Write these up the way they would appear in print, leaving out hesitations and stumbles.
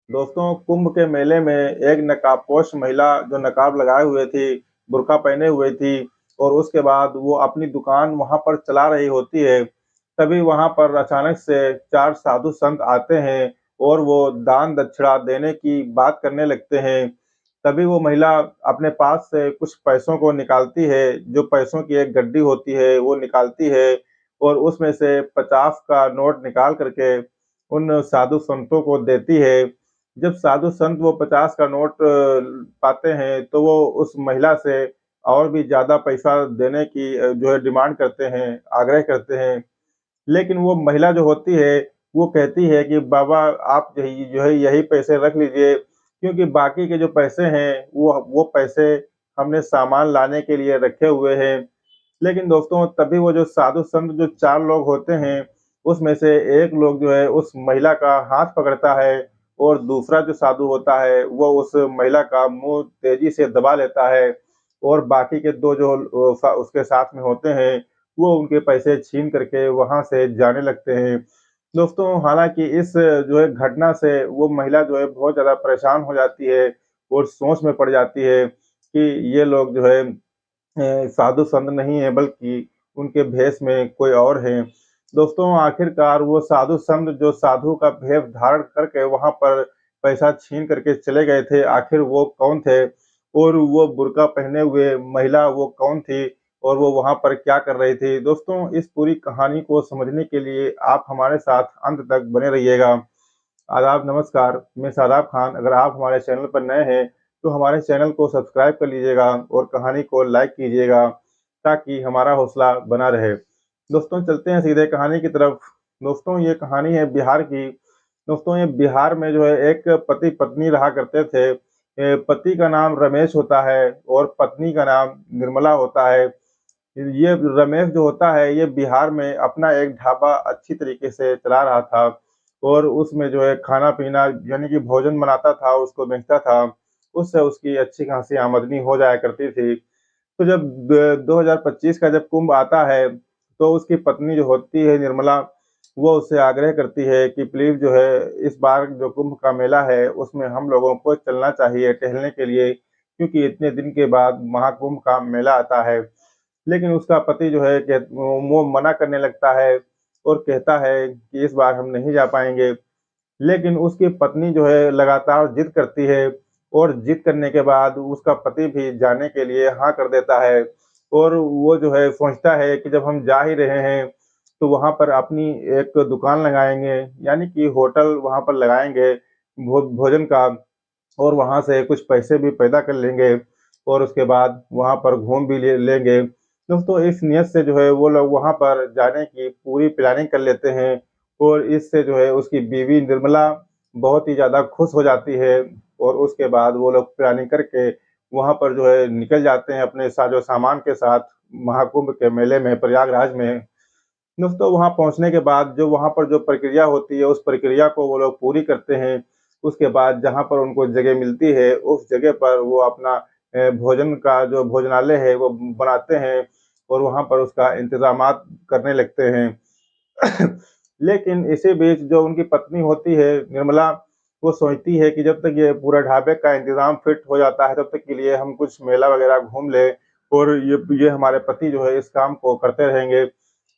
दोस्तों, कुंभ के मेले में एक नकाबपोश महिला जो नकाब लगाए हुए थी, बुर्का पहने हुए थी और उसके बाद वो अपनी दुकान वहाँ पर चला रही होती है। तभी वहाँ पर अचानक से 4 साधु संत आते हैं और वो दान दक्षिणा देने की बात करने लगते हैं। तभी वो महिला अपने पास से कुछ पैसों को निकालती है, जो पैसों की एक गड्डी होती है, वो निकालती है और उसमें से 50 का नोट निकाल कर के उन साधु संतों को देती है। जब साधु संत वो 50 का नोट पाते हैं, तो वो उस महिला से और भी ज़्यादा पैसा देने की जो है डिमांड करते हैं, आग्रह करते हैं। लेकिन वो महिला जो होती है, वो कहती है कि बाबा आप जो है यही पैसे रख लीजिए, क्योंकि बाकी के जो पैसे हैं, वो पैसे हमने सामान लाने के लिए रखे हुए हैं। लेकिन दोस्तों तभी वो जो साधु संत जो 4 लोग होते हैं, उसमें से एक लोग जो है उस महिला का हाथ पकड़ता है और दूसरा जो साधु होता है, वो उस महिला का मुँह तेज़ी से दबा लेता है और बाकी के 2 जो उसके साथ में होते हैं, वो उनके पैसे छीन करके वहाँ से जाने लगते हैं। दोस्तों हालाँकि इस जो है घटना से वो महिला जो है बहुत ज़्यादा परेशान हो जाती है और सोच में पड़ जाती है कि ये लोग जो है साधु संत नहीं है बल्कि उनके भेष में कोई और है। दोस्तों आखिरकार वो साधु संत जो साधु का भेष धारण करके वहाँ पर पैसा छीन करके चले गए थे, आखिर वो कौन थे? और वो बुर्का पहने हुए महिला वो कौन थी? और वो वहाँ पर क्या कर रही थी? दोस्तों इस पूरी कहानी को समझने के लिए आप हमारे साथ अंत तक बने रहिएगा। आदाब, नमस्कार, मैं शादाब खान। अगर आप हमारे चैनल पर नए हैं, तो हमारे चैनल को सब्सक्राइब कर लीजिएगा और कहानी को लाइक कीजिएगा, ताकि हमारा हौसला बना रहे। दोस्तों चलते हैं सीधे कहानी की तरफ। दोस्तों ये कहानी है बिहार की। दोस्तों ये बिहार में जो है एक पति-पत्नी रहा करते थे। पति का नाम रमेश होता है और पत्नी का नाम निर्मला होता है। ये रमेश जो होता है, ये बिहार में अपना एक ढाबा अच्छी तरीके से चला रहा था और उसमें जो है खाना-पीना यानी कि भोजन बनाता था, उसको बेचता था। उससे उसकी अच्छी खासी आमदनी हो जाया करती थी। तो जब 2025 का जब कुंभ आता है, तो उसकी पत्नी जो होती है निर्मला, वो उससे आग्रह करती है कि प्लीज़ जो है इस बार जो कुंभ का मेला है, उसमें हम लोगों को चलना चाहिए टहलने के लिए, क्योंकि इतने दिन के बाद महाकुंभ का मेला आता है। लेकिन उसका पति जो है वो मना करने लगता है और कहता है कि इस बार हम नहीं जा पाएँगे। लेकिन उसकी पत्नी जो है लगातार ज़िद करती है और ज़िद करने के बाद उसका पति भी जाने के लिए हाँ कर देता है और वो जो है सोचता है कि जब हम जा ही रहे हैं, तो वहाँ पर अपनी एक दुकान लगाएँगे, यानी कि होटल वहाँ पर लगाएँगे भोजन का और वहाँ से कुछ पैसे भी पैदा कर लेंगे और उसके बाद वहाँ पर घूम भी ले लेंगे। दोस्तों इस नियत से जो है वो लोग वहाँ पर जाने की पूरी प्लानिंग कर लेते हैं और इससे जो है उसकी बीवी निर्मला बहुत ही ज़्यादा खुश हो जाती है और उसके बाद वो लोग प्लानिंग करके वहाँ पर जो है निकल जाते हैं अपने साजो-सामान के साथ महाकुंभ के मेले में प्रयागराज में। दोस्तों वहाँ पहुँचने के बाद जो वहाँ पर जो प्रक्रिया होती है, उस प्रक्रिया को वो लोग पूरी करते हैं। उसके बाद जहाँ पर उनको जगह मिलती है, उस जगह पर वो अपना भोजन का जो भोजनालय है, वो बनाते हैं और वहाँ पर उसका इंतज़ामात करने लगते हैं। लेकिन इसी बीच जो उनकी पत्नी होती है निर्मला, वो सोचती है कि जब तक ये पूरा ढाबे का इंतज़ाम फिट हो जाता है, तब तक के लिए हम कुछ मेला वगैरह घूम लें और ये हमारे पति जो है इस काम को करते रहेंगे।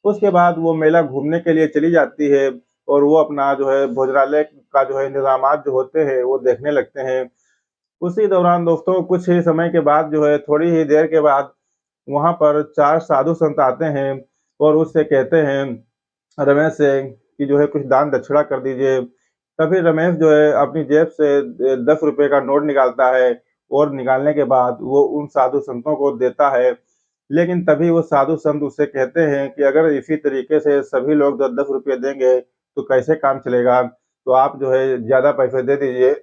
उसके बाद वो मेला घूमने के लिए चली जाती है और वो अपना जो है भोजनालय का जो है इंतज़ामात जो होते हैं, वो देखने लगते हैं। उसी दौरान दोस्तों कुछ ही समय के बाद जो है थोड़ी ही देर के बाद वहाँ पर 4 साधु संत आते हैं और उससे कहते हैं रमेश से कि जो है कुछ दान दक्षिणा कर दीजिए। तभी रमेश जो है अपनी जेब से ₹10 का नोट निकालता है और निकालने के बाद वो उन साधु संतों को देता है। लेकिन तभी वो साधु संत उससे कहते हैं कि अगर इसी तरीके से सभी लोग 10-10 रुपए देंगे, तो कैसे काम चलेगा? तो आप जो है ज़्यादा पैसे दे दीजिए।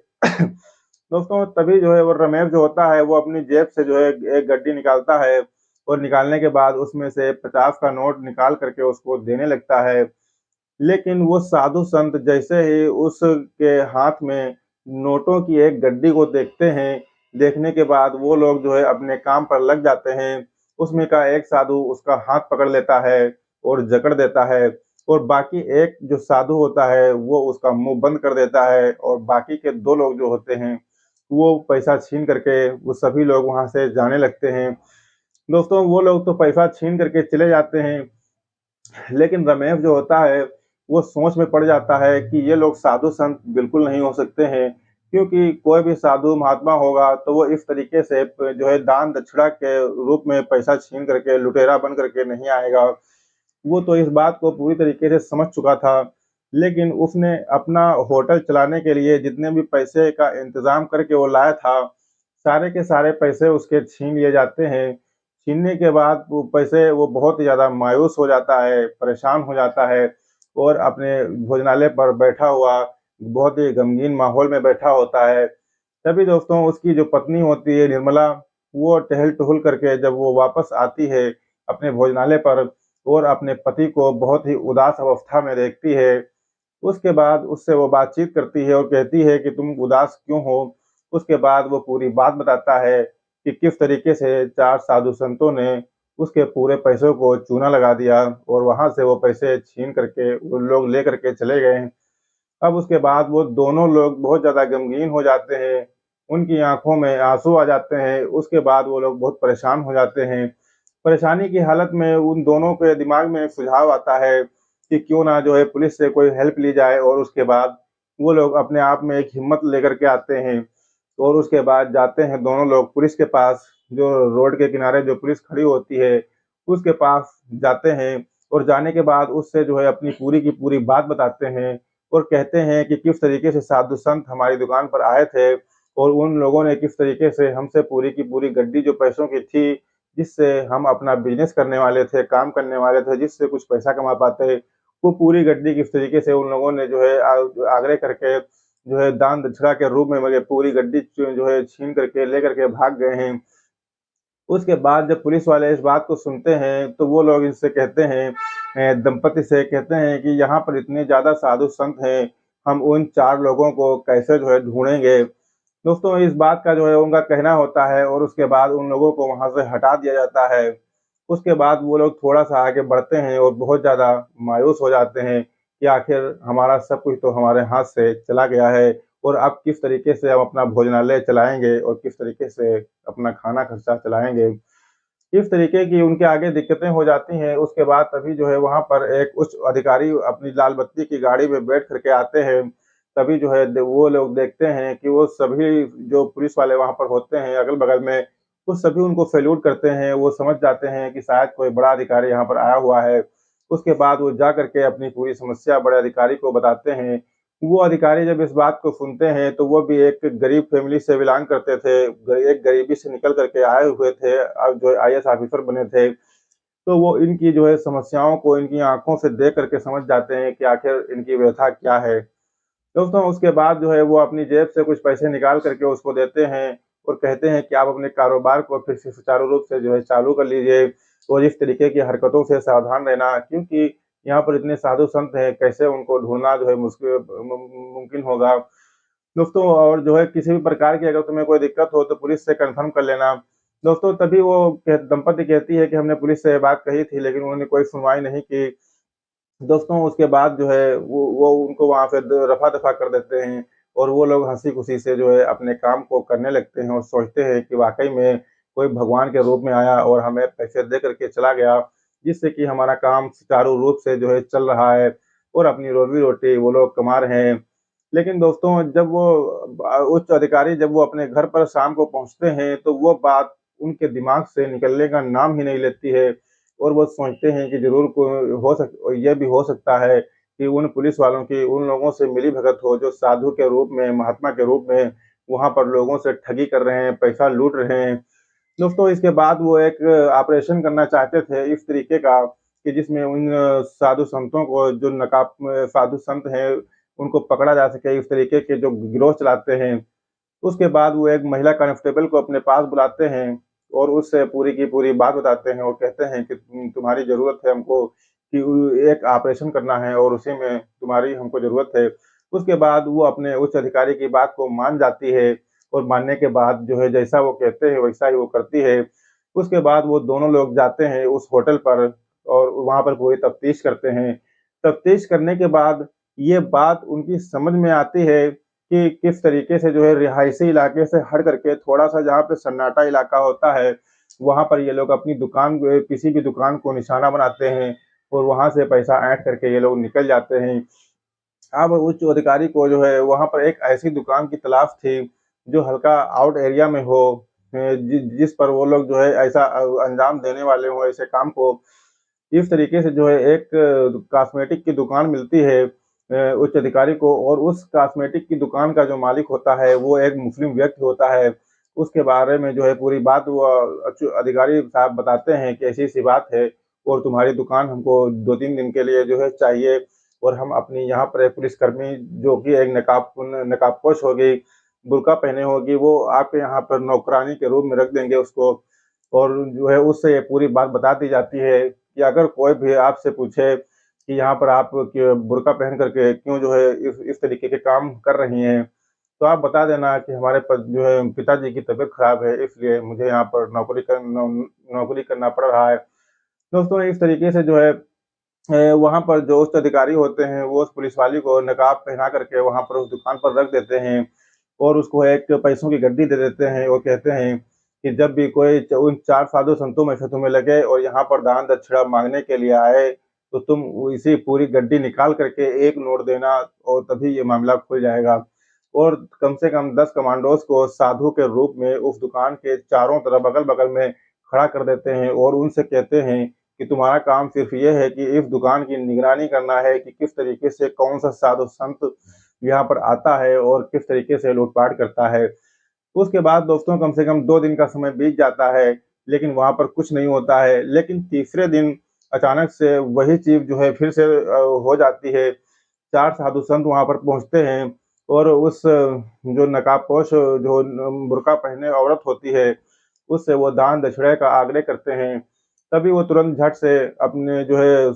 दोस्तों तभी जो है वो रमेश जो होता है, वो अपनी जेब से जो है एक गड्डी निकालता है और निकालने के बाद उसमें से 50 का नोट निकाल कर के उसको देने लगता है। लेकिन वो साधु संत जैसे ही उसके हाथ में नोटों की एक गड्डी को देखते हैं, देखने के बाद वो लोग जो है अपने काम पर लग जाते हैं। उसमें का एक साधु उसका हाथ पकड़ लेता है और जकड़ देता है और बाकी एक जो साधु होता है वो उसका मुँह बंद कर देता है और बाकी के 2 लोग जो होते हैं, वो पैसा छीन करके वो सभी लोग वहाँ से जाने लगते हैं। दोस्तों वो लोग तो पैसा छीन करके चले जाते हैं, लेकिन रमेश जो होता है, वो सोच में पड़ जाता है कि ये लोग साधु-संत बिल्कुल नहीं हो सकते हैं, क्योंकि कोई भी साधु महात्मा होगा तो वो इस तरीके से जो है दान-दक्षिणा के रूप में पैसा छीन करके लुटेरा बन करके नहीं आएगा। वो तो इस बात को पूरी तरीके से समझ चुका था, लेकिन उसने अपना होटल चलाने के लिए जितने भी पैसे का इंतज़ाम करके वो लाया था, सारे के सारे पैसे उसके छीन लिए जाते हैं। छीनने के बाद वो पैसे वो बहुत ही ज़्यादा मायूस हो जाता है, परेशान हो जाता है और अपने भोजनालय पर बैठा हुआ बहुत ही गमगीन माहौल में बैठा होता है। तभी दोस्तों उसकी जो पत्नी होती है निर्मला, वो टहल-टुहल करके जब वो वापस आती है अपने भोजनालय पर और अपने पति को बहुत ही उदास अवस्था में देखती है। उसके बाद उससे वो बातचीत करती है और कहती है कि तुम उदास क्यों हो? उसके बाद वो पूरी बात बताता है कि किस तरीके से 4 साधु संतों ने उसके पूरे पैसों को चूना लगा दिया और वहाँ से वो पैसे छीन करके वो लोग ले करके चले गए। अब उसके बाद वो दोनों लोग बहुत ज़्यादा गमगीन हो जाते हैं, उनकी आँखों में आँसू आ जाते हैं, उसके बाद वो लोग बहुत परेशान हो जाते हैं। परेशानी की हालत में उन दोनों के दिमाग में एक सुझाव आता है कि क्यों ना जो है पुलिस से कोई हेल्प ली जाए और उसके बाद वो लोग अपने आप में एक हिम्मत लेकर के आते हैं और उसके बाद जाते हैं दोनों लोग पुलिस के पास, जो रोड के किनारे जो पुलिस खड़ी होती है, उसके पास जाते हैं और जाने के बाद उससे जो है अपनी पूरी की पूरी बात बताते हैं और कहते हैं कि किस तरीके से साधु संत हमारी दुकान पर आए थे और उन लोगों ने किस तरीके से हमसे पूरी की पूरी गड्डी जो पैसों की थी, जिससे हम अपना बिज़नेस करने वाले थे, काम करने वाले थे, जिससे कुछ पैसा कमा पाते, वो पूरी गड्डी किस तरीके से उन लोगों ने जो है आग्रह करके जो है दान दक्षिणा के रूप में मगे पूरी गड्डी जो है छीन करके लेकर के भाग गए हैं। उसके बाद जब पुलिस वाले इस बात को सुनते हैं, तो वो लोग इनसे कहते हैं दंपति से कहते हैं कि यहाँ पर इतने ज़्यादा साधु संत हैं, हम उन 4 लोगों को कैसे जो है ढूँढेंगे? दोस्तों इस बात का जो है उनका कहना होता है और उसके बाद उन लोगों को वहाँ से हटा दिया जाता है। उसके बाद वो लोग थोड़ा-सा आगे बढ़ते हैं और बहुत ज़्यादा मायूस हो जाते हैं कि आखिर हमारा सब कुछ तो हमारे हाथ से चला गया है और अब किस तरीके से हम अपना भोजनालय चलाएँगे और किस तरीके से अपना खाना खर्चा चलाएँगे। इस तरीके की उनके आगे दिक्कतें हो जाती हैं, उसके बाद तभी जो है वहाँ पर एक उच्च अधिकारी अपनी लाल बत्ती की गाड़ी में बैठ कर के आते हैं। तभी जो है वो लोग देखते हैं कि वो सभी जो पुलिस वाले वहाँ पर होते हैं अगल-बगल में, वो सभी उनको सैल्यूट करते हैं। वो समझ जाते हैं कि शायद कोई बड़ा अधिकारी यहाँ पर आया हुआ है। उसके बाद वो जा कर के अपनी पूरी समस्या बड़े अधिकारी को बताते हैं। वो अधिकारी जब इस बात को सुनते हैं, तो वो भी एक गरीब फैमिली से बिलॉन्ग करते थे। एक गरीबी से निकल कर के आए हुए थे, अब जो आईएएस ऑफ़िसर बने थे। तो वो इनकी जो है समस्याओं को इनकी आँखों से देख कर के समझ जाते हैं कि आखिर इनकी व्यथा क्या है। दोस्तों उसके बाद जो है वो अपनी जेब से कुछ पैसे निकाल कर के उसको देते हैं और कहते हैं कि आप अपने कारोबार को फिर से सुचारू रूप से जो है चालू कर लीजिए और इस तरीके की हरकतों से सावधान रहना, क्योंकि यहाँ पर इतने साधु संत हैं, कैसे उनको ढूँढना जो है मुमकिन होगा। दोस्तों और जो है किसी भी प्रकार की अगर तुम्हें कोई दिक्कत हो तो पुलिस से कन्फर्म कर लेना। दोस्तों तभी वो दंपति कहती है कि हमने पुलिस से ये बात कही थी, लेकिन उन्होंने कोई सुनवाई नहीं की। दोस्तों उसके बाद जो है वो उनको वहाँ से द रफ़ा-दफ़ा कर देते हैं और वो लोग हँसी-खुशी से जो है अपने काम को करने लगते हैं और सोचते हैं कि वाक़ई में कोई भगवान के रूप में आया और हमें पैसे दे कर के चला गया, जिससे कि हमारा काम सुचारू रूप से जो है चल रहा है और अपनी रोज़ी-रोटी वो लोग कमा रहे हैं। लेकिन दोस्तों जब वो उच्च अधिकारी जब वो अपने घर पर शाम को पहुँचते हैं, तो वो बात उनके दिमाग से निकलने का नाम ही नहीं लेती है और वो सोचते हैं कि ज़रूर को हो सक ये भी हो सकता है कि उन पुलिस वालों की उन लोगों से मिली-भगत हो जो साधु के रूप में, महात्मा के रूप में वहाँ पर लोगों से ठगी कर रहे हैं, पैसा लूट रहे हैं। दोस्तों इसके बाद वो एक ऑपरेशन करना चाहते थे इस तरीके का कि जिसमें उन साधु संतों को जो साधु संत हैं, उनको पकड़ा जा सके, इस तरीके के जो गिरोह चलाते हैं। उसके बाद वो एक महिला कांस्टेबल को अपने पास बुलाते हैं और उससे पूरी की पूरी बात बताते हैं और कहते हैं कि तुम्हारी ज़रूरत है हमको कि एक ऑपरेशन करना है और उसी में तुम्हारी हमको ज़रूरत है। उसके बाद वो अपने उच्च अधिकारी की बात को मान जाती है और मानने के बाद जो है जैसा वो कहते हैं वैसा ही वो करती है। उसके बाद वो दोनों लोग जाते हैं उस होटल पर और वहाँ पर पूरी तफ्तीश करते हैं। तफ्तीश करने के बाद ये बात उनकी समझ में आती है कि किस तरीके से जो है रिहायशी इलाके से हट करके थोड़ा-सा जहाँ पे सन्नाटा इलाका होता है, वहाँ पर ये लोग अपनी दुकान किसी भी दुकान को निशाना बनाते हैं और वहाँ से पैसा ऐंठ करके ये लोग निकल जाते हैं। अब उच्च अधिकारी को जो है वहाँ पर एक ऐसी दुकान की तलाश थी, जो हल्का आउट एरिया में हो, जिस पर वो लोग जो है ऐसा अंजाम देने वाले हों ऐसे काम को। इस तरीके से जो है एक कॉस्मेटिक की दुकान मिलती है उच्च अधिकारी को, और उस कॉस्मेटिक की दुकान का जो मालिक होता है वो एक मुस्लिम व्यक्ति होता है। उसके बारे में जो है पूरी बात वो अधिकारी साहब बताते हैं कि ऐसी-ऐसी बात है और तुम्हारी दुकान हमको 2-3 दिन के लिए जो है चाहिए, और हम अपनी यहाँ पर एक पुलिसकर्मी जो कि एक नकाबपोश होगी, बुर्का पहने होगी, वो आपके यहाँ पर नौकरानी के रूप में रख देंगे उसको, और जो है उससे ये पूरी बात बता दी जाती है कि अगर कोई भी आपसे पूछे कि यहाँ पर आप बुर्का पहन करके क्यों जो है इस तरीके के काम कर रही हैं, तो आप बता देना कि हमारे जो है पिताजी की तबीयत खराब है, इसलिए मुझे यहाँ पर नौकरी करना पड़ रहा है। दोस्तों इस तरीके से जो है वहाँ पर जो उच्च अधिकारी होते हैं, वो उस पुलिस वाली को नकाब पहना करके वहाँ पर उस दुकान पर रख देते हैं और उसको एक पैसों की गड्डी दे देते हैं और कहते हैं कि जब भी कोई उन 4 साधु संतों में से तुम्हें लगे और यहाँ पर दान दक्षिणा माँगने के लिए आए, तो तुम इसी पूरी गड्डी निकाल करके 1 नोट देना और तभी ये मामला खुल जाएगा। और कम से कम 10 कमांडोज़ को साधु के रूप में उस दुकान के चारों तरफ अगल-बगल में खड़ा कर देते हैं और उनसे कहते हैं कि तुम्हारा काम सिर्फ ये है कि इस दुकान की निगरानी करना है कि किस तरीके से कौन-सा साधु संत यहाँ पर आता है और किस तरीके से लूट-पाट करता है। उसके बाद दोस्तों कम से कम 2 दिन का समय बीत जाता है, लेकिन वहाँ पर कुछ नहीं होता है। लेकिन तीसरे दिन अचानक से वही चीज़ जो है फिर से हो जाती है। 4 साधु संत वहाँ पर पहुँचते हैं और उस जो नकाबपोश जो बुर्का पहने औरत होती है, उससे वो दान दक्षिणा का आग्रह करते हैं। तभी वो तुरंत झट से अपने जो है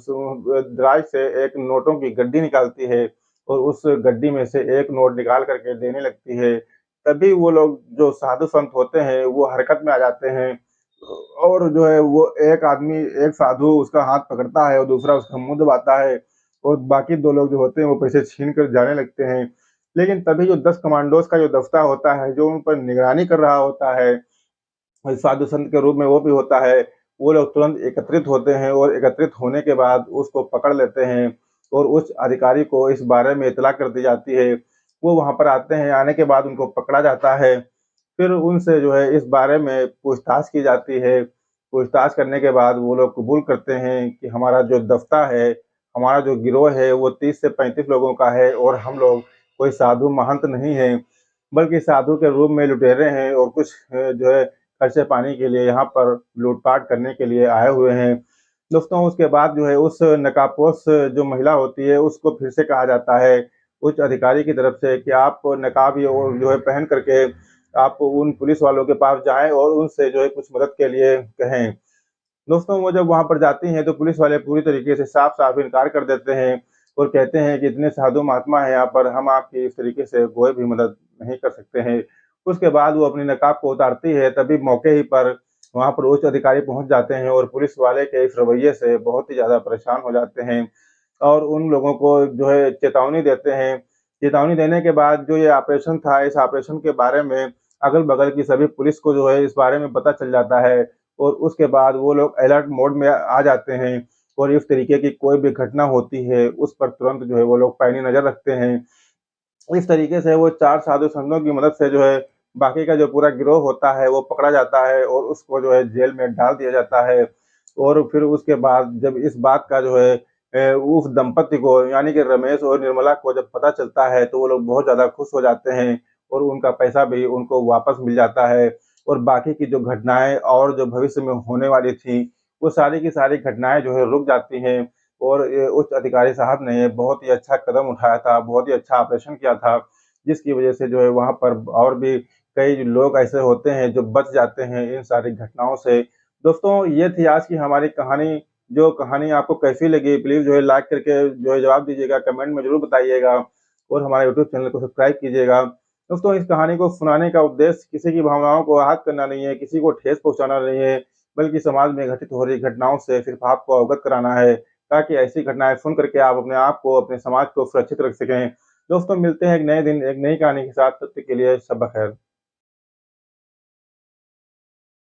दराज से एक नोटों की गड्डी निकालती है और उस गड्डी में से एक नोट निकाल कर के देने लगती है। तभी वो लोग जो साधु संत होते हैं, वो हरकत में आ जाते हैं और जो है वो एक साधु उसका हाथ पकड़ता है और दूसरा उसका मुँह दबाता है और बाकी 2 लोग जो होते हैं वो पैसे छीन कर जाने लगते हैं। लेकिन तभी जो 10 कमांडोज़ का जो दस्ता होता है, जो उन पर निगरानी कर रहा होता है, साधु संत के रूप में वो भी होता है, वो लोग तुरंत एकत्रित होते हैं और एकत्रित होने के बाद उसको पकड़ लेते हैं और उच्च अधिकारी को इस बारे में इत्तला कर दी जाती है। वो वहाँ पर आते हैं, आने के बाद उनको पकड़ा जाता है। फिर उनसे जो है इस बारे में पूछताछ की जाती है। पूछताछ करने के बाद वो लोग कबूल करते हैं कि हमारा जो दस्ता है, हमारा जो गिरोह है वो 30 से 35 लोगों का है और हम लोग कोई साधु महंत नहीं हैं, बल्कि साधु के रूप में लुटेरे हैं और कुछ जो है खर्चे पानी के लिए यहाँ पर लूट-पाट करने के लिए आए हुए हैं। दोस्तों उसके बाद जो है उस नकाबपोश जो महिला होती है उसको फिर से कहा जाता है उच्च अधिकारी की तरफ से कि आप नकाब ये वो जो है पहन करके आप उन पुलिस वालों के पास जाएँ और उनसे जो है कुछ मदद के लिए कहें। दोस्तों वो जब वहाँ पर जाती हैं तो पुलिस वाले पूरी तरीके से साफ-साफ इनकार कर देते हैं और कहते हैं कि इतने साधु महात्मा हैं यहाँ पर, हम आपकी इस तरीके से कोई भी मदद नहीं कर सकते हैं। उसके बाद वो अपनी नकाब को उतारती है, तभी मौके ही पर वहाँ पर उच्च अधिकारी पहुँच जाते हैं और पुलिस वाले के इस रवैये से बहुत ही ज़्यादा परेशान हो जाते हैं और उन लोगों को जो है चेतावनी देते हैं। चेतावनी देने के बाद जो ये ऑपरेशन था, इस ऑपरेशन के बारे में अगल-बगल की सभी पुलिस को जो है इस बारे में पता चल जाता है और उसके बाद वो लोग अलर्ट मोड में आ जाते हैं और इस तरीके की कोई भी घटना होती है, उस पर तुरंत जो है वो लोग पैनी नज़र रखते हैं। इस तरीके से वो 4 साधु संतों की मदद से जो है बाकी का जो पूरा गिरोह होता है वो पकड़ा जाता है और उसको जो है जेल में डाल दिया जाता है। और फिर उसके बाद जब इस बात का जो है उस दंपति को यानी कि रमेश और निर्मला को जब पता चलता है तो वो लोग बहुत ज़्यादा खुश हो जाते हैं और उनका पैसा भी उनको वापस मिल जाता है और बाकी की जो घटनाएँ और जो भविष्य में होने वाली थी, वो सारी की सारी घटनाएँ जो है रुक जाती हैं और ये उच्च अधिकारी साहब ने बहुत ही अच्छा कदम उठाया था, बहुत ही अच्छा ऑपरेशन किया था, जिसकी वजह से जो है वहाँ पर और भी कई लोग ऐसे होते हैं जो बच जाते हैं इन सारी घटनाओं से। दोस्तों ये थी आज की हमारी कहानी, जो कहानी आपको कैसी लगी प्लीज़ जो है लाइक करके जो है जवाब दीजिएगा, कमेंट में ज़रूर बताइएगा और हमारे यूट्यूब चैनल को सब्सक्राइब कीजिएगा। दोस्तों इस कहानी को सुनाने का उद्देश्य किसी की भावनाओं को आहत करना नहीं है, किसी को ठेस पहुँचाना नहीं है, बल्कि समाज में घटित हो रही घटनाओं से सिर्फ़ आपको अवगत कराना है। ताकि ऐसी घटनाएँ सुन कर के आप अपने आप को, अपने समाज को सुरक्षित रख सकें। दोस्तों मिलते हैं एक नए दिन, एक नई कहानी के साथ, तब तक के लिए शब ब खैर।